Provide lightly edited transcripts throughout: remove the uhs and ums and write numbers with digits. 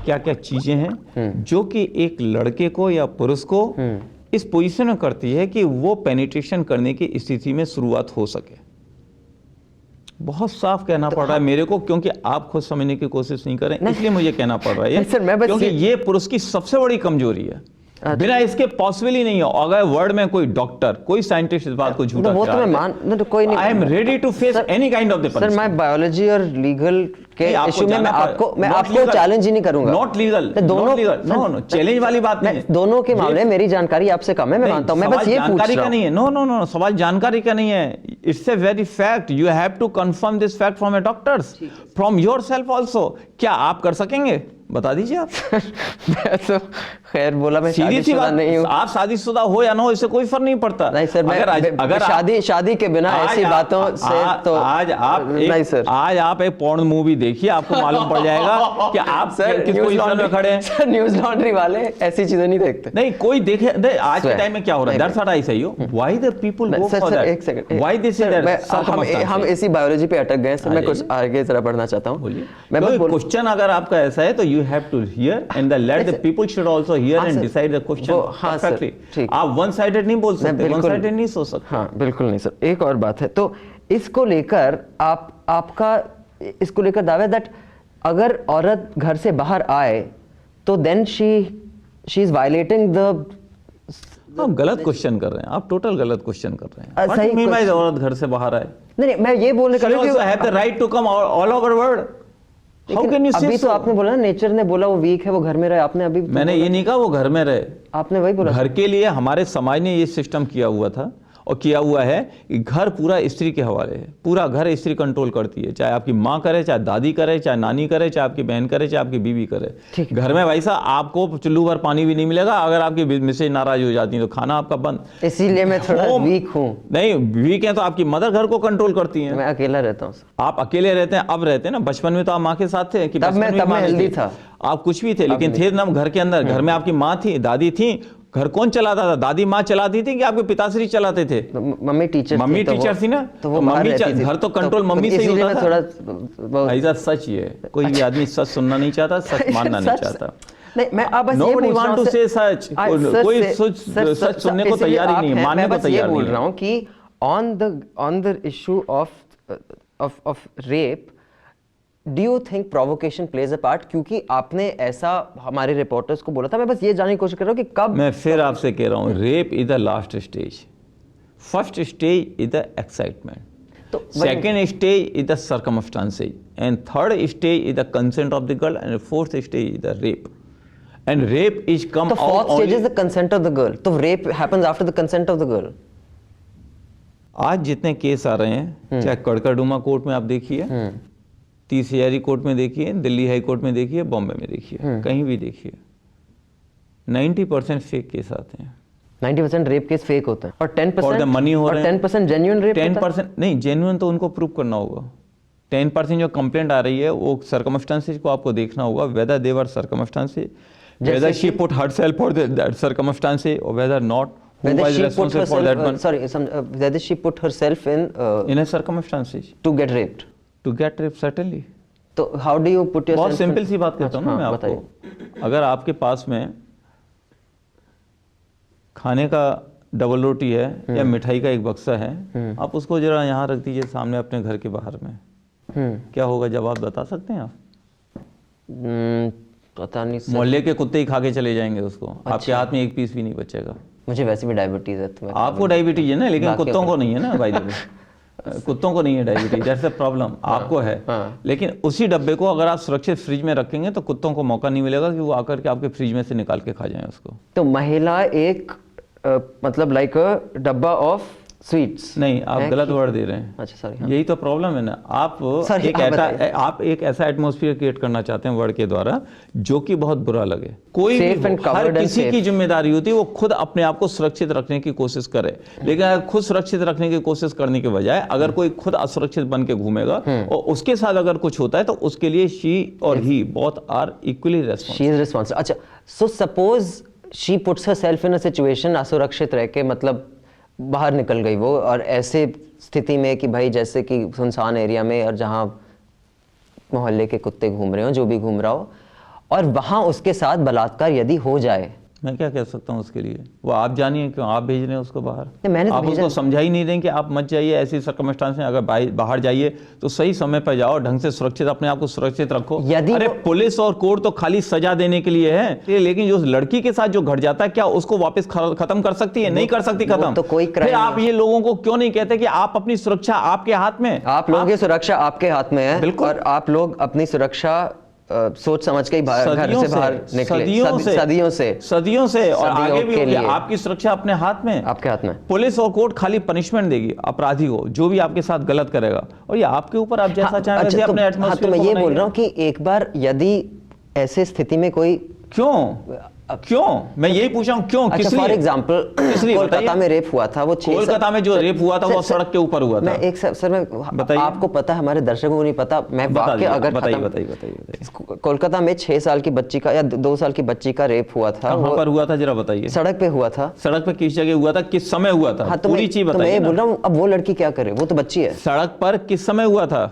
क्या क्या चीजें हैं जो कि एक लड़के को या पुरुष को इस पोजीशन में करती है कि वो पेनिट्रेशन करने की स्थिति में शुरुआत हो सके। बहुत साफ कहना पड़ रहा है मेरे को, क्योंकि आप खुद समझने की कोशिश नहीं करें, इसलिए मुझे कहना पड़ रहा है क्योंकि ये पुरुष की सबसे बड़ी कमजोरी है। बिना इसके पॉसिबल ही नहीं है। अगर वर्ल्ड में कोई डॉक्टर, कोई साइंटिस्ट इस बात को झूठा वो तो मैं मान तो कोई नहीं, I am ready to face any kind of the sir. मैं बायोलॉजी और लीगल के इशू में मैं आपको चैलेंज ही नहीं करूंगा। नॉट लीगल, दोनों नो चैलेंज वाली बात नहीं है। दोनों के मामले मेरी जानकारी आपसे कम है, मैं मानता हूं। मैं बस ये पूछ जानकारी रहा का हूं। नहीं है। नो सवाल जानकारी का नहीं है। It's a very fact. You have to confirm this fact from a doctors, from yourself also. क्या आप कर सकेंगे? बता दीजिए आप। मैं तो खैर बोला मैं शादीशुदा नहीं हूं। आप शादीशुदा हो या ना हो, इससे कोई फर्क नहीं पड़ता। नहीं सर, अगर शादी के बिना ऐसी बातों से तो आज आप एक पॉर्न मूवी देखिए, आपको मालूम पड़ जाएगा कि आप किस पोजीशन में खड़े हैं। सर न्यूज लॉन्ड्री वाले ऐसी चीजें नहीं देखते। नहीं कोई देखे नहीं, आज के टाइम में क्या हो रहा है, that's what I say you, why the people go for that, एक second, why this is that. हम इसी बायोलॉजी पे अटक गए सर। मैं कुछ आगे जरा बढ़ना चाहता हूं। मैं बस क्वेश्चन अगर आपका ऐसा है तो you have to hear and let the people should also hear and decide the question perfectly. आप वन साइडेड नहीं बोल सकते, वन साइडेड नहीं सोच सकते। हाँ बिल्कुल नहीं सर। एक और बात है, तो इसको लेकर आपका इसको लेकर दावा है दैट अगर औरत घर से बाहर आए तो then she is violating the. आप गलत क्वेश्चन कर रहे हैं, आप टोटल गलत क्वेश्चन कर रहे हैं। What do you mean by औरत घर से बाहर आए? नहीं, मैं ये बोलने का have the right to come all over world. अभी तो आपने बोला नेचर ने बोला वो वीक है, वो घर में रहे। आपने अभी मैंने ये नहीं कहा वो घर में रहे, आपने वही बोला। घर के लिए हमारे समाज ने ये सिस्टम किया हुआ था और किया हुआ है कि घर पूरा स्त्री के हवाले है। पूरा घर स्त्री कंट्रोल करती है, चाहे आपकी माँ करे, चाहे दादी करे, चाहे नानी करे, चाहे आपकी बहन करे, चाहे आपकी बीवी करे। घर में वैसा आपको चुल्लू भर पानी भी नहीं मिलेगा। अगर आपकी मिसेज नाराज हो जाती है तो खाना आपका बंद। इसीलिए मैं थोड़ा वीक हूँ। नहीं वीक है तो आपकी मदर घर को कंट्रोल करती है। मैं अकेला रहता हूँ। आप अकेले रहते हैं, अब रहते हैं ना। बचपन में तो आप माँ के साथ थे कि तब मैं हेल्दी था, आप कुछ भी थे, लेकिन थे ना घर के अंदर। घर में आपकी माँ थी, दादी थी। घर कौन चलाता था? दादी माँ चलाती थी कि आपके पिताश्री चलाते थे? मम्मी टीचर थी ना। तो मम्मी घर तो कंट्रोल मम्मी से ही होता था। ऐसा सच ही है, कोई भी आदमी सच सुनना नहीं चाहता, सच मानना नहीं चाहता। नहीं, मैं अब बस Nobody want to say सच, कोई सच सुनने को तैयार ही नहीं है, मानने को तैयार नहीं है। बोल रहा हूँ कि on the issue of rape, do you think provocation plays a part? क्योंकि आपने ऐसा हमारे रिपोर्टर्स को बोला था। मैं बस ये जानने की कोशिश कर रहा हूँ कि कब। मैं फिर आपसे कह रहा हूँ, rape is the last stage. First stage is the excitement, second stage is the circumstances, and third stage is the consent of the girl, and fourth stage is the rape. And rape is come out fourth stage is the consent of the girl. तो rape happens after the consent of the girl. आज जितने case आ रहे हैं, चाहे Karkardooma court में आप देखिए, 30,000 court में देखिए, दिल्ली हाई कोर्ट में देखिए, बॉम्बे में देखिए, कहीं भी देखिए, 90% फेक केस आते हैं। 90% रेप केस फेक होते हैं और 10% मनी हो रहे हैं। 10% जेन्युइन रेप। 10% नहीं, जेन्युइन तो उनको प्रूव करना होगा। 10% जो कंप्लेंट आ रही है वो सर्कमस्टांसेस को आपको देखना होगा, whether they were circumstances, whether she put herself for that circumstances और whether not, who was responsible for that one. Whether she put herself in a circumstances to get raped. To get raped, certainly. तो how do you put yourself? बहुत simple सी बात कहता हूँ ना मैं आपको। अगर आपके पास में खाने का डबल रोटी है या मिठाई का एक बक्सा है, आप उसको जरा यहाँ रख दीजिए सामने अपने घर के बाहर में, क्या होगा जवाब बता सकते हैं आप? पता नहीं। मोहल्ले के कुत्ते ही खा के चले जाएंगे उसको। अच्छा। आपके हाथ में एक पीस भी नहीं बचेगा। मुझे वैसे भी डायबिटीज है तो आपको डायबिटीज है ना, लेकिन कुत्तों को नहीं है ना भाई। कुत्तों को नहीं है डायबिटीज, दैट्स अ प्रॉब्लम। आपको है। लेकिन उसी डब्बे को अगर आप सुरक्षित फ्रिज में रखेंगे तो कुत्तों को मौका नहीं मिलेगा कि वो आकर के आपके फ्रिज में से निकाल के खा जाएं उसको। तो महिला एक मतलब लाइक अ डब्बा ऑफ स्वीट्स। नहीं, आप गलत वर्ड दे रहे हैं। अच्छा सॉरी। यही तो प्रॉब्लम है ना। आप एक ऐसा एटमॉस्फेयर क्रिएट करना चाहते हैं वर्ड के द्वारा जो कि बहुत बुरा लगे। कोई भी, हर किसी की जिम्मेदारी होती है वो खुद अपने आप को सुरक्षित रखने की कोशिश करे। लेकिन अगर खुद सुरक्षित रखने की कोशिश करने के बजाय अगर कोई खुद असुरक्षित बन के घूमेगा और उसके साथ अगर कुछ होता है तो उसके लिए शी और ही बोथ आर इक्वली रिस्पांसिबल। अच्छा, so suppose she puts herself in a situation, असुरक्षित रह के मतलब बाहर निकल गई वो, और ऐसे स्थिति में कि भाई जैसे कि सुनसान एरिया में और जहाँ मोहल्ले के कुत्ते घूम रहे हो, जो भी घूम रहा हो, और वहां उसके साथ बलात्कार यदि हो जाए, मैं क्या कह सकता हूँ उसके लिए? वो आप जानिए, क्यों आप भेज रहे हैं उसको बाहर? मैंने तो आप उसको समझा ही नहीं दें कि आप मत जाइए ऐसी सर्कमस्टांस में। अगर बाहर जाइए तो सही समय पर जाओ, ढंग से सुरक्षित, अपने आप को सुरक्षित रखो। अरे पुलिस और कोर्ट तो खाली सजा देने के लिए है, लेकिन जो लड़की के साथ जो घट जाता है, क्या उसको वापस खत्म कर सकती है? नहीं कर सकती खत्म। तो कोई फिर आप ये लोगों को क्यों नहीं कहते कि आप अपनी सुरक्षा आपके हाथ में? आप लोगों की सुरक्षा आपके हाथ में है। बिल्कुल। और आप लोग अपनी सुरक्षा सोच समझ के ही घर से बाहर निकले, सदियों से और आगे भी होगी। आपकी सुरक्षा अपने हाथ में, आपके हाथ में। पुलिस और कोर्ट खाली पनिशमेंट देगी अपराधी को, जो भी आपके साथ गलत करेगा, और ये आपके ऊपर, आप जैसा चाहें वैसे अपने एटमॉस्फेयर। तो मैं ये बोल रहा हूँ कि एक बार यदि ऐसे स्थिति में कोई, क्यों मैं यही पूछा हूँ, क्यों? किस लिए? फॉर एग्जांपल कोलकाता में रेप हुआ था, वो कोलकाता में जो रेप हुआ था वो सड़क के ऊपर हुआ था। मैं एक सर मैं आपको पता है, हमारे दर्शकों को नहीं पता, मैं वाक्य अगर बताइए। कोलकाता में 6 साल की बच्ची का या 2 साल की बच्ची का रेप हुआ था। कहाँ पर हुआ था जरा बताइए? सड़क पे हुआ था। सड़क पे किस जगह हुआ था, किस समय हुआ था? पूरी चीज बताइए। मैं बोल रहा हूँ, अब वो लड़की क्या करे, वो तो बच्ची है। सड़क पर किस समय हुआ था?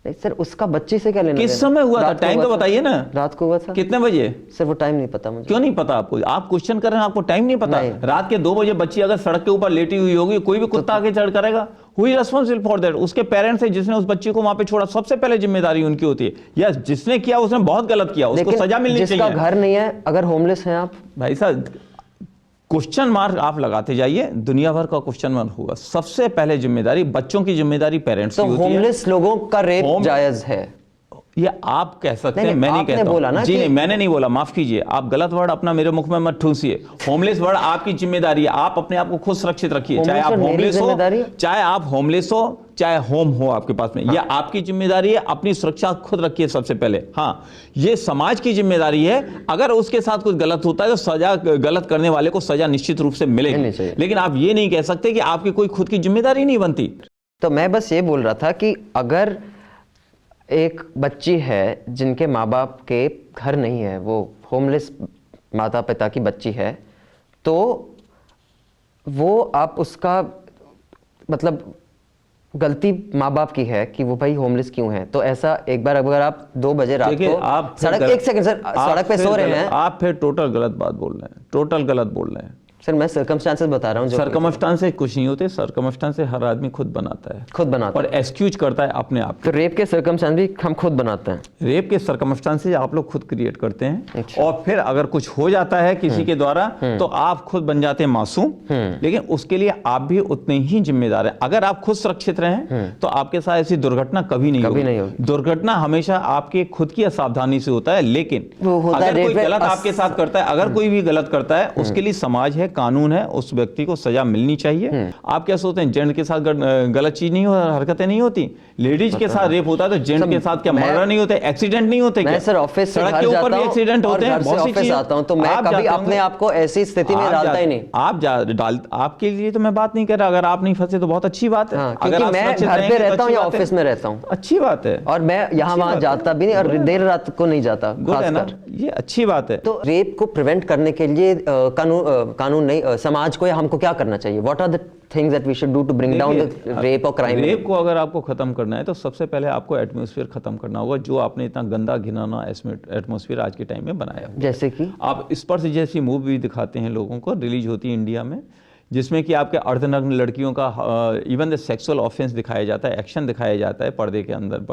नहीं सर, उसका बच्चे से क्या लेना? किस समय हुआ था? टाइम तो बताइए ना। रात को हुआ था। कितने बजे? सर वो टाइम नहीं पता मुझे। क्यों नहीं पता आपको? आप क्वेश्चन कर रहे हैं, आपको टाइम नहीं पता? रात के 2 बजे बच्ची अगर सड़क के ऊपर लेटी हुई होगी, कोई भी कुत्ता आके चढ़ करेगा, who is responsible for that? उसके पेरेंट्स है जिसने उस बच्ची को वहां पे छोड़ा, सबसे पहले जिम्मेदारी उनकी होती है। या जिसने किया उसने बहुत गलत किया, उसको सजा मिलनी चाहिए। जिसका घर नहीं है, अगर होमलेस हैं आप, भाई साहब क्वेश्चन मार्क आप लगाते जाइए, दुनिया भर का क्वेश्चन मार्क होगा। सबसे पहले जिम्मेदारी, बच्चों की जिम्मेदारी पेरेंट्स की होती है। होमलेस लोगों का रेप जायज है, ये आप कह सकते हैं, मैं नहीं कहता बोला ना जी। नहीं, मैंने नहीं बोला, माफ कीजिए, आप गलत वर्ड अपना मेरे मुख में मत ठूंसिए। होमलेस वर्ड आपकी जिम्मेदारी है, आप अपने आप को खुद सुरक्षित रखिए। चाहे आप होमलेस हो, चाहे होम हो आपके पास में, यह आपकी जिम्मेदारी है। अपनी सुरक्षा खुद रखिए सबसे पहले। हाँ, ये समाज की जिम्मेदारी है। अगर उसके साथ कुछ गलत होता है तो सजा, गलत करने वाले को सजा निश्चित रूप से मिलेगी, लेकिन आप ये नहीं कह सकते कि आपकी कोई खुद की जिम्मेदारी नहीं बनती। तो मैं बस ये बोल रहा था कि अगर एक बच्ची है जिनके माँ बाप के घर नहीं है, वो होमलेस माता पिता की बच्ची है, तो वो आप उसका मतलब गलती माँ बाप की है कि वो भाई होमलेस क्यों है। तो ऐसा एक बार अगर आप 2 बजे रात को आप सड़क, एक सेकंड सर, सड़क पे सो रहे हैं आप, फिर टोटल गलत बात बोल रहे हैं, टोटल गलत बोल रहे हैं। सर मैं सर्कमस्टांसेस बता रहा हूँ। सर्कमस्टांसेस कुछ नहीं होते, सर्कमस्टांसेस हर आदमी खुद बनाता है, और एक्सक्यूज करता है अपने आप। तो रेप के सर्कमस्टांस भी हम खुद बनाते हैं। रेप के सर्कमस्टांसेस आप लोग खुद क्रिएट करते हैं। और फिर अगर कुछ हो जाता है किसी के द्वारा तो आप खुद बन जाते हैं मासूम, लेकिन उसके लिए आप भी उतने ही जिम्मेदार हैं। अगर आप खुद सुरक्षित रहें तो आपके साथ ऐसी दुर्घटना कभी नहीं होगी। दुर्घटना हमेशा आपके खुद की असावधानी से होता है, लेकिन अगर कोई गलत आपके साथ करता है, अगर कोई भी गलत करता है, उसके लिए समाज है, कानून है, उस व्यक्ति को सजा मिलनी चाहिए। आप क्या सोचते हैं जेंट के साथ गलत चीज नहीं हो, हरकतें नहीं होती? लेडीज के साथ रेप होता है तो जेंट के साथ क्या मर्डर नहीं होते, एक्सीडेंट नहीं होते? मैं सर ऑफिस सड़क के ऊपर भी एक्सीडेंट होते हैं, बहुत सी चीजें आता हूं, तो मैं कभी अपने आप को ऐसी स्थिति में डालता ही नहीं। आपके लिए तो मैं बात नहीं कर रहा, अगर आप नहीं फंसे तो बहुत अच्छी बात है। अगर मैं घर पे रहता हूँ या ऑफिस में रहता हूँ, अच्छी बात है, और मैं यहाँ वहां जाता भी नहीं, और देर रात को नहीं जाता, ये अच्छी बात है। तो रेप को प्रिवेंट करने के लिए कानून नहीं, समाज को या हमको क्या करना चाहिए? What are the things that we should do to bring down the rape और क्राइम? रेप को अगर आपको खत्म करना है तो सबसे पहले आपको एटमॉस्फेयर खत्म करना होगा, जो आपने इतना गंदा घिनौना एटमॉस्फेयर आज के टाइम में बनाया है। जैसे कि आप स्पर्श जैसी मूवी दिखाते हैं लोगों को, रिलीज होती है इंडिया में, जिसमें कि आपके अर्धनग्न लड़कियों का इवन द सेक्सुअल ऑफेंस दिखाया जाता है, एक्शन दिखाया जाता है पर्दे के अंदर,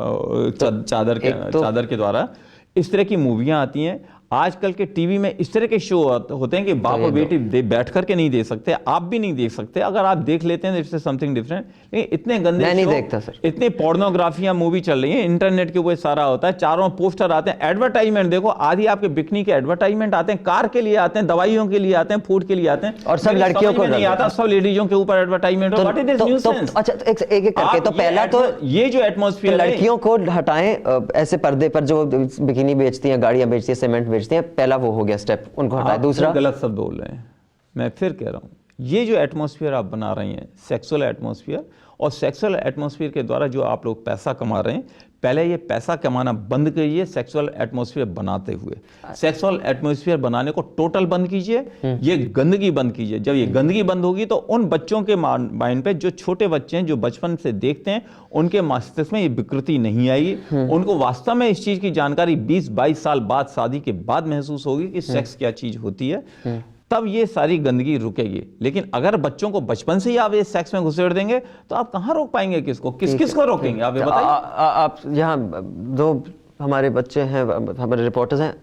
चादर के द्वारा। इस तरह की मूवियाँ आती हैं। आजकल के टीवी में इस तरह के शो होते हैं कि बाप और बेटी बैठ करके नहीं देख सकते, आप भी नहीं देख सकते। अगर आप देख लेते हैं तो इट्स समथिंग डिफरेंट, लेकिन इतने गंदे मैं नहीं देखता सर। इतने पोर्नोग्राफियां मूवी चल रही है, इंटरनेट के ऊपर सारा होता है, चारों पोस्टर आते हैं, एडवर्टाइजमेंट देखो, आधी आपके बिकनी के एडवर्टाइजमेंट आते हैं, कार के लिए आते हैं, दवाइयों के लिए आते हैं, फूड के लिए आते हैं, और सब लड़कियों को नहीं आता, सब लेडीजों के ऊपर एडवर्टाइजमेंट। अच्छा एक करके, तो पहला तो ये जो एटमॉस्फेयर, लड़कियों को हटाएं ऐसे पर्दे पर जो बिकिनी बेचती हैं, गाड़ियां बेचती हैं, सीमेंट बेचती हैं, पहला वो हो गया स्टेप, उनको हटाए। दूसरा, गलत शब्द बोल रहे हैं, मैं फिर कह रहा हूं, ये जो एटमॉस्फेयर आप बना रही हैं सेक्सुअल एटमॉस्फेयर, और सेक्सुअल एटमॉस्फेयर के द्वारा जो आप लोग पैसा कमा रहे हैं, पहले ये पैसा कमाना बंद करिए सेक्सुअल एटमॉस्फेयर बनाते हुए। सेक्सुअल एटमॉस्फेयर बनाने को टोटल बंद कीजिए, ये गंदगी बंद कीजिए। जब ये गंदगी बंद होगी तो उन बच्चों के माइंड पे, जो छोटे बच्चे हैं जो बचपन से देखते हैं, उनके मस्तिष्क में ये विकृति नहीं आएगी। उनको वास्तव में इस चीज की जानकारी 20-22 साल बाद, शादी के बाद महसूस होगी कि सेक्स क्या चीज होती है, तब ये सारी गंदगी रुकेगी। लेकिन अगर बच्चों को बचपन से ही आप ये सेक्स में घुसेड़ देंगे तो आप कहाँ रोक पाएंगे किसको, किस को रोकेंगे आप ये बताइए। आप यहाँ दो हमारे बच्चे हैं, हमारे रिपोर्टर्स हैं,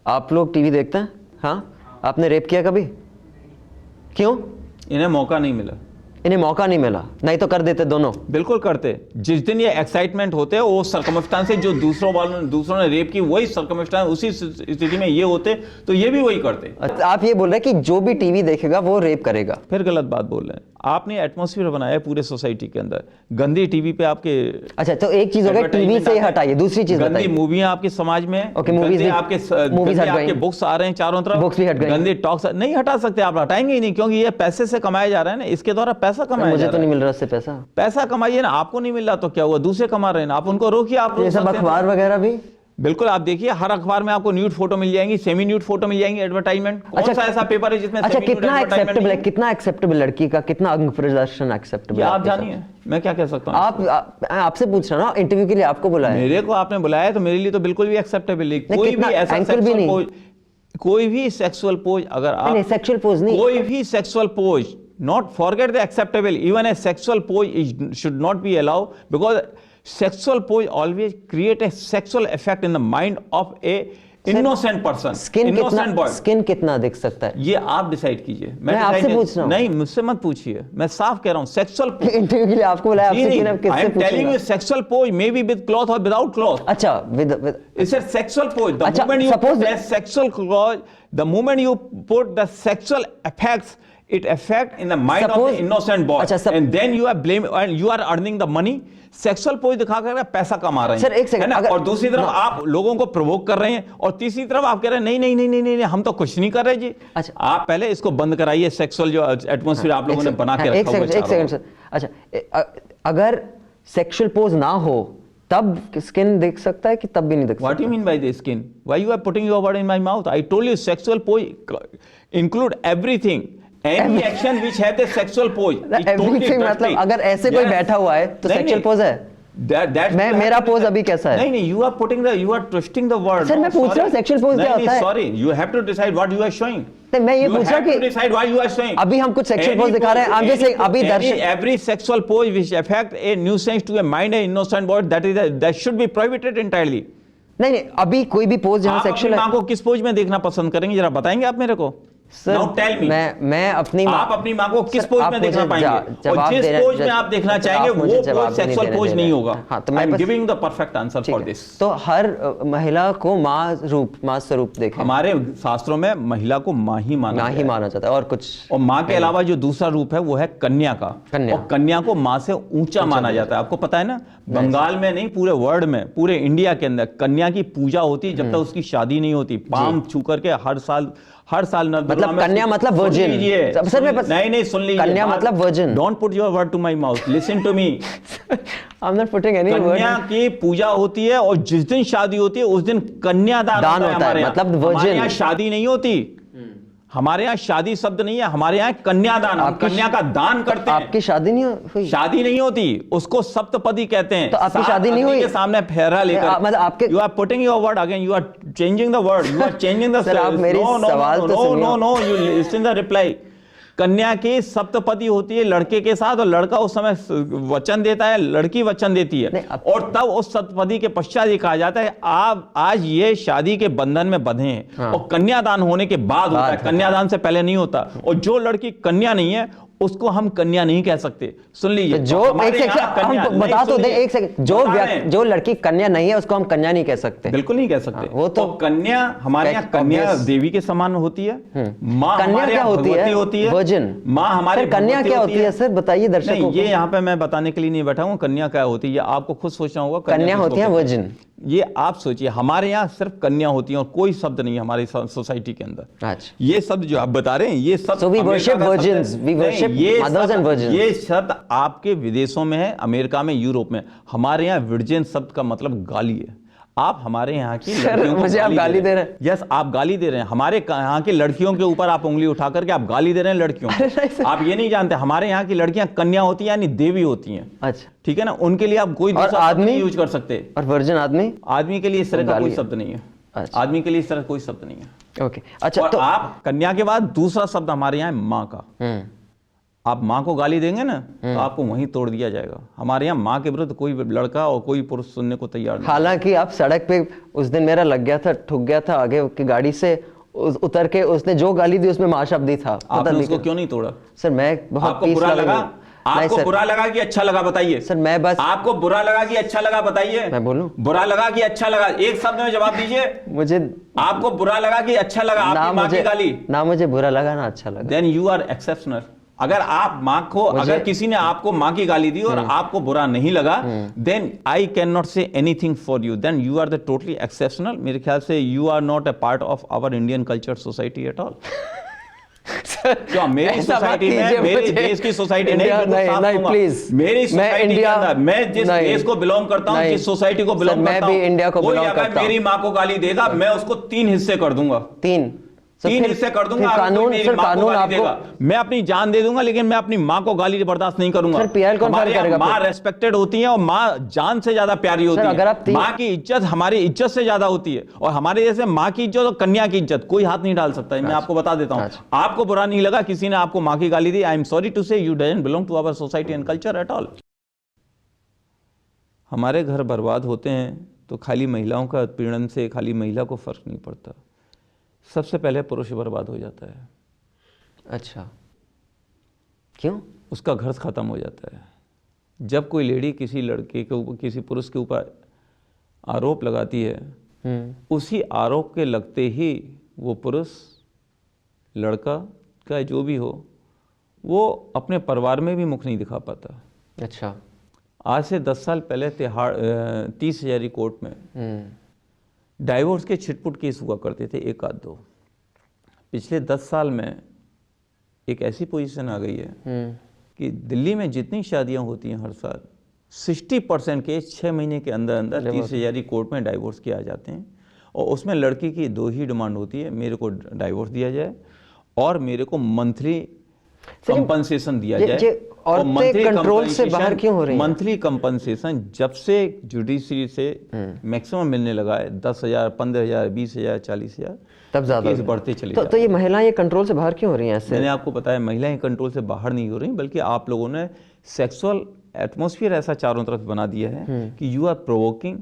आप लोग टीवी देखते हैं? हाँ, आपने रेप किया कभी? क्यों? इन्हें मौका नहीं मिला। इन्हें मौका नहीं मिला, नहीं तो कर देते दोनों। बिल्कुल करते। जिस दिन ये एक्साइटमेंट होते हैं, वो सर्कमस्टांसेस जो दूसरों ने रेप की, वही सर्कमस्टांस, उसी स्थिति में ये होते तो ये भी वही करते। आप ये बोल रहे हैं कि जो भी टीवी देखेगा वो रेप करेगा? फिर गलत बात बोल रहे हैं। आपने एटमॉस्फेयर बनाया है पूरे सोसाइटी के अंदर, गंदी टीवी पे आपके। अच्छा, तो एक चीज हो गई, टीवी से हटाइए, दूसरी चीज गंदी मूवियां आपके समाज में, ओके, मूवीज आपके बुक्स आ रहे हैं चारों तरफ, बुक्स भी हट गई, गंदी टॉक्स नहीं हटा सकते आप, हटाएंगे ही नहीं, क्योंकि ये पैसे से कमाया जा रहा है ना, इसके द्वारा पैसा कमाया जा रहा है। मुझे तो नहीं मिल रहा इससे पैसा। पैसा कमाइए ना, आपको नहीं मिल रहा तो क्या हुआ, दूसरे कमा रहे हैं ना, आप उनको रोकिए। आप ये सब अखबार वगैरह भी बिल्कुल, आप देखिए हर अखबार में आपको न्यूड फोटो मिल जाएंगी, सेमी न्यूड फोटो मिल जाएंगी, एडवर्टाइजमेंट। कौन सा ऐसा पेपर है जिसमें अच्छा, कितना एक्सेप्टेबल है, कितना एक्सेप्टेबल लड़की का, कितना अंग प्रदर्शन एक्सेप्टेबल है? आप जानिए, मैं क्या कह सकता हूँ। आप आपसे पूछ रहा ना, इंटरव्यू के लिए आपको बुलाया, मेरे को आपने बुलाया तो मेरे लिए तो बिल्कुल भी एक्सेप्टेबल है। कोई भी ऐसा सेक्सुअल पोज, कोई भी सेक्सुअल पोज, अगर आप नहीं, सेक्सुअल पोज नहीं, कोई भी sexual pose, not forget the acceptable, even a sexual pose should not be allowed, because sexual pose always create a sexual effect in the mind of a innocent person, innocent boy। Skin कितना दिख सकता है ये आप decide कीजिए, मैं आपसे पूछ रहा हूं। नहीं, मुझसे मत पूछिए, मैं साफ कह रहा हूं। सेक्सुअल इंटरव्यू के लिए आपको बुलाया, आपसे किससे पूछूंगा? I am telling you, sexual pose may be with cloth or without cloth। अच्छा, with it's a sexual pose, the अच्छा, moment you suppose put a sexual cloth, the moment you put the sexual effects, it affect in the mind of the innocent boy, and then you are blame and you are earning the money। Sexual pose दिखा कर पैसा कमा रहे हैं sir, एक second, और दूसरी तरफ आप लोगों को प्रोवोक कर रहे हैं, और तीसरी तरफ आप कह रहे हैं नहीं नहीं नहीं नहीं नहीं, हम तो कुछ नहीं कर रहे जी। अच्छा, आप पहले इसको बंद कराइए, सेक्सुअल जो एटमॉस्फेयर आप लोगों ने बना के रखा हुआ है। एक सेकंड सर, अच्छा, अगर सेक्सुअल पोज ना हो तब स्किन दिख सकता है कि तब भी नहीं दिख सकता? What do you mean by the skin? Why you are putting your word in my mouth? I told you sexual pose include everything, any action which has a sexual pose। Everything मतलब अगर ऐसे कोई बैठा हुआ है तो sexual pose है? मैं मेरा पोज अभी कैसा है? नहीं, you are putting the, you are twisting the word। Sir, मैं पूछ रहा हूँ सेक्सुअल पोज क्या होता है? Sorry, you have to decide what you are showing। मैं ये पूछ रहा हूँ कि decide what you are showing। अभी हम कुछ सेक्सुअल पोज दिखा रहे हैं, I'm just saying, अभी दर्शक every sexual pose which affect a nuisance to a mind, a innocent boy, that should be prohibited entirely। नहीं, अभी कोई भी पोज जहाँ सेक्सुअल है। आप को किस पोज में देखना पसंद करेंगे, जरा बताएंगे आप मेरे को? सर, मैं अपनी आप अपनी माँ को किस पोज में देखना पाएंगे, और जिस पोज में आप देखना चाहेंगे वो पोज सेक्सुअल पोज नहीं होगा। हाँ, तो मैं giving the perfect answer for this. तो हर महिला को माँ स्वरूप देखें। हमारे शास्त्रों में महिला को माँ ही माना जाता है, और कुछ, और माँ के अलावा जो दूसरा रूप है वो है कन्या का, और कन्या को माँ से ऊंचा माना जाता है। आपको पता है ना, बंगाल में नहीं, पूरे वर्ल्ड में, पूरे इंडिया के अंदर कन्या की पूजा होती है जब तक उसकी शादी नहीं होती। पाम छू करके हर साल मतलब कन्या मतलब वर्जिन। सर, नहीं, सुन लीजिए, कन्या मतलब virgin. Don't put your word to my mouth, listen to me. I am not putting any word. कन्या की पूजा होती है, और जिस दिन शादी होती है उस दिन कन्यादान होता है। मतलब वर्जिन। शादी नहीं होती, हमारे यहाँ शादी शब्द नहीं है, हमारे यहाँ कन्यादान, हम कन्या का दान करते हैं। आपकी शादी नहीं हुई? शादी नहीं होती, उसको सप्तपदी कहते हैं। तो आपकी शादी नहीं हुई? के सामने फेरा लेकर, मतलब आपके, you are putting your word again, you are changing the word, you are changing the. Sir, आप मेरी सवाल तो सुनिए। No, you listen the reply. कन्या की सप्तपदी होती है लड़के के साथ, और लड़का उस समय वचन देता है, लड़की वचन देती है, और तब उस सप्तपदी के पश्चात ये कहा जाता है आप आज ये शादी के बंधन में बंधे हैं। हाँ। और कन्यादान होने के बाद होता है, कन्यादान से पहले नहीं होता। और जो लड़की कन्या नहीं है उसको हम कन्या नहीं कह सकते। सुन लीजिए, जो एक सेकंड हम बता तो दे, एक सेकंड, जो लड़की कन्या नहीं है उसको हम कन्या नहीं कह सकते। बिल्कुल नहीं कह सकते। वो तो कन्या हमारे यहाँ कन्या देवी के समान होती है। माँ कन्या क्या होती है? वर्जिन। माँ हमारे कन्या क्या होती है? सर बताइए दर्शकों को। ये यहाँ पे मैं बताने के लिए नहीं बैठा हूँ कन्या क्या होती है, आपको खुद सोचना होगा। कन्या होती है वर्जिन। ये आप सोचिए, हमारे यहाँ सिर्फ कन्या होती है और कोई शब्द नहीं है हमारी सोसाइटी के अंदर। अच्छा, ये शब्द जो आप बता रहे हैं ये सब So we worship virgins, we worship mothers and virgins. ये शब्द आपके विदेशों में है, अमेरिका में, यूरोप में। हमारे यहाँ वर्जिन शब्द का मतलब गाली है। आप हमारे यहाँ की लड़कियों को मुझे आप गाली दे रहे हैं। यस, आप गाली दे रहे हैं। हमारे यहाँ की लड़कियों के ऊपर आप उंगली उठा करके आप गाली दे रहे हैं लड़कियों को। आप ये नहीं जानते हमारे यहाँ की लड़कियां कन्या होती हैं, यानी देवी होती हैं। अच्छा, ठीक है ना, उनके लिए आप कोई दूसरा शब्द नहीं यूज कर सकते। और वर्जिन आदमी? आदमी के लिए इस तरह का कोई शब्द नहीं है। अच्छा। आदमी के लिए इस तरह कोई शब्द नहीं है। ओके, अच्छा। और आप कन्या के बाद दूसरा शब्द हमारे यहाँ है माँ का। आप माँ को गाली देंगे ना तो आपको वहीं तोड़ दिया जाएगा। हमारे यहाँ माँ के विरुद्ध कोई लड़का और कोई पुरुष सुनने को तैयार नहीं। हालांकि आप सड़क पे उस दिन मेरा लग गया था, ठुक गया था आगे की गाड़ी से, उतर के उसने जो गाली दी उसमें माँ शब्द ही था। आपने उसको क्यों नहीं तोड़ा? सर मैं बहुत आपको बुरा लगा? आपको बुरा लगा कि अच्छा लगा बताइए? सर मैं बस, आपको बुरा लगा कि अच्छा लगा बताइए? मैं बोलूं? बुरा लगा कि अच्छा लगा, एक शब्द में जवाब दीजिए। मुझे आपको बुरा लगा कि अच्छा लगा आपकी माँ की गाली? ना मुझे बुरा लगा ना अच्छा लगा। Then you are exceptional. अगर आप माँ को, अगर किसी ने आपको माँ की गाली दी और आपको बुरा नहीं लगा, then I can not say anything for you, then you are the totally exceptional. मेरे ख्याल से you are not a part of our Indian culture society at all. क्या मेरी सोसाइटी में, मेरे देश की सोसाइटी नहीं, प्लीज, मेरी सोसाइटी के अंदर, मैं जिस देश को बिलोंग करता हूँ, जिस सोसाइटी को बिलोंग करता हूँ, मैं भी इंडिया को बिलोंग करता हूँ। मेरी माँ को गाली देगा, मैं उसको 3 हिस्से कर दूंगा। 3 हिस्से कर दूंगा। कानून, सर कानून आपको, मैं अपनी जान दे दूंगा लेकिन मैं अपनी माँ को गाली बर्दाश्त नहीं करूंगा। सर पीएल कौन करेगा? माँ रेस्पेक्टेड होती है और माँ जान से ज्यादा प्यारी होती है। अगर आप माँ की इज्जत हमारी इज्जत से ज्यादा होती है और हमारे जैसे माँ की इज्जत और कन्या की इज्जत कोई हाथ नहीं डाल सकता है। मैं आपको बता देता हूँ। आपको बुरा नहीं लगा, किसी ने आपको माँ की गाली दी, I am sorry to say you doesn't belong to our society and culture at all. हमारे घर बर्बाद होते हैं तो खाली महिलाओं का उत्पीड़न से खाली महिला को फर्क नहीं पड़ता, सबसे पहले पुरुष बर्बाद हो जाता है। अच्छा, क्यों? उसका घर खत्म हो जाता है। जब कोई लेडी किसी लड़के के ऊपर, किसी पुरुष के ऊपर आरोप लगाती है, उसी आरोप के लगते ही वो पुरुष, लड़का का जो भी हो, वो अपने परिवार में भी मुख नहीं दिखा पाता। अच्छा, आज से 10 साल पहले 30 हजारी कोर्ट में डाइवोर्स के छिटपुट केस हुआ करते थे, 1 आध 2। पिछले 10 साल में एक ऐसी पोजीशन आ गई है कि दिल्ली में जितनी शादियां होती हैं हर साल, 60% केस 6 महीने के अंदर अंदर 30 हजारी कोर्ट में डाइवोर्स किए आ जाते हैं। और उसमें लड़की की 2 ही डिमांड होती है, मेरे को डाइवोर्स दिया जाए और मेरे को मंथली कंपनसेशन दिया जाए। और मंथली कंट्रोल से बाहर क्यों हो रही है? मंथली कंपनसेशन जब से जुडिशरी से मैक्सिमम मिलने लगा है, 10,000, 15,000, 20,000, 40,000, तब ज्यादा बढ़ते चले तो ये महिलाएं ये कंट्रोल से बाहर क्यों हो रही हैं? ऐसे मैंने आपको बताया, महिलाएं कंट्रोल से बाहर नहीं हो रही, बल्कि आप लोगों ने सेक्सुअल एटमॉस्फेयर ऐसा चारों तरफ बना दिया है कि यू आर प्रोवोकिंग,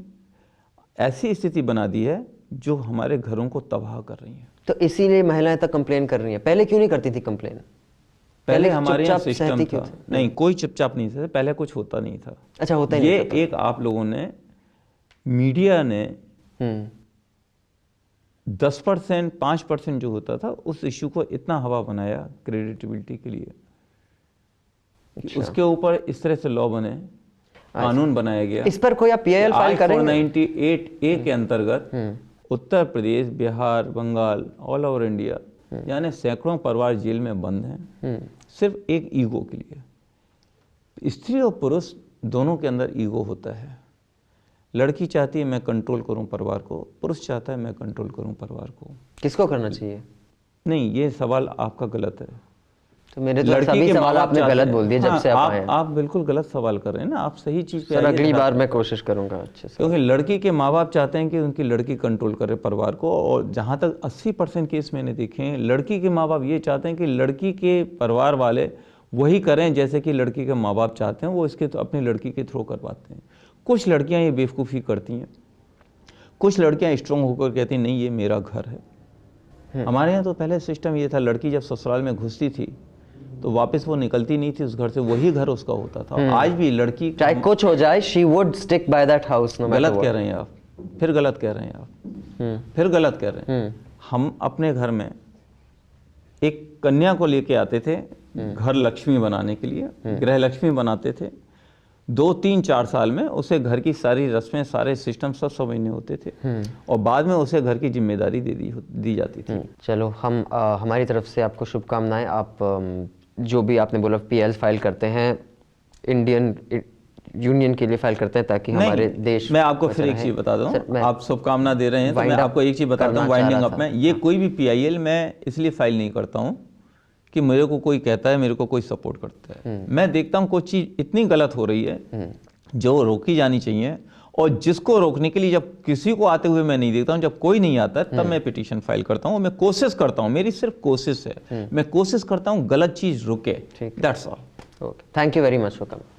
ऐसी स्थिति बना दी है जो हमारे घरों को तबाह कर रही है। तो इसीलिए महिलाएं तक कंप्लेन कर रही हैं। पहले क्यों नहीं करती थी कंप्लेन? पहले हमारे यहाँ सिस्टम था, नहीं कोई चुपचाप नहीं था, पहले कुछ होता नहीं था। अच्छा, होता ही ये नहीं था। एक आप लोगों ने, मीडिया ने 10%, 5% जो होता था उस इश्यू को इतना हवा बनाया क्रेडिटेबिलिटी के लिए कि उसके ऊपर इस तरह से लॉ बने, कानून बनाया गया। इस पर कोई आप पीआईएल फाइल करेंगे? 498A के अंतर्गत Uttar Pradesh, Bihar, Bengal, all over India, यानी सैकड़ों परिवार जेल में बंद हैं, सिर्फ एक ईगो के लिए। स्त्री और पुरुष दोनों के अंदर ईगो होता है। लड़की चाहती है मैं कंट्रोल करूं परिवार को, पुरुष चाहता है मैं कंट्रोल करूं परिवार को। किसको करना चाहिए? नहीं, ये सवाल आपका गलत है। तो मेरे तो सभी सवाल आपने गलत बोल दिए जब से आप आए हैं। आप बिल्कुल गलत सवाल कर रहे हैं ना, आप सही चीज पे सर अगली बार मैं कोशिश करूंगा अच्छे से। क्योंकि लड़की के माँ बाप चाहते हैं कि उनकी लड़की कंट्रोल करे परिवार को, और जहाँ तक 80% केस मैंने देखे हैं, लड़की के माँ बाप ये चाहते हैं कि लड़की के परिवार वाले वही करें जैसे कि लड़की के माँ बाप चाहते हैं, वो इसके तो अपनी लड़की के थ्रू करवाते हैं। कुछ लड़कियाँ ये बेवकूफ़ी करती हैं, कुछ लड़कियाँ स्ट्रॉन्ग होकर कहती हैं नहीं ये मेरा घर है। हमारे यहाँ तो पहले सिस्टम ये था, लड़की जब ससुराल में घुसती थी तो वापस वो निकलती नहीं थी उस घर से, वही घर उसका होता था। आज भी लड़की चाहे कुछ हो जाए, she would stick by that house. गलत कह रहे हैं आप, फिर गलत कह रहे हैं आप, फिर गलत कह रहे हैं। हम अपने घर में एक कन्या को लेके आते थे घर लक्ष्मी बनाने के लिए, गृह लक्ष्मी बनाते थे। 2-3-4 साल में उसे घर की सारी रस्में, सारे सिस्टम सब समझने होते थे और बाद में उसे घर की जिम्मेदारी दी जाती थी। चलो हम हमारी तरफ से आपको शुभकामनाएं। आप जो भी आपने बोला पीएल फाइल करते हैं, इंडियन यूनियन के लिए फाइल करते हैं ताकि हमारे देश। मैं आपको फिर एक चीज़ बता दूं, आप शुभकामना दे रहे हैं तो मैं आपको एक चीज़ बताता हूँ वाइंडिंग अप में। ये कोई भी पीआईएल मैं इसलिए फाइल नहीं करता हूँ कि मेरे को कोई कहता है, मेरे को कोई सपोर्ट करता है। मैं देखता हूँ कोई चीज़ इतनी गलत हो रही है जो रोकी जानी चाहिए, और जिसको रोकने के लिए जब किसी को आते हुए मैं नहीं देखता हूँ, जब कोई नहीं आता तब मैं पिटीशन फाइल करता हूँ। मैं कोशिश करता हूँ, मेरी सिर्फ कोशिश है, मैं कोशिश करता हूँ गलत चीज़ रुके। That's all. Okay, thank you very much for coming.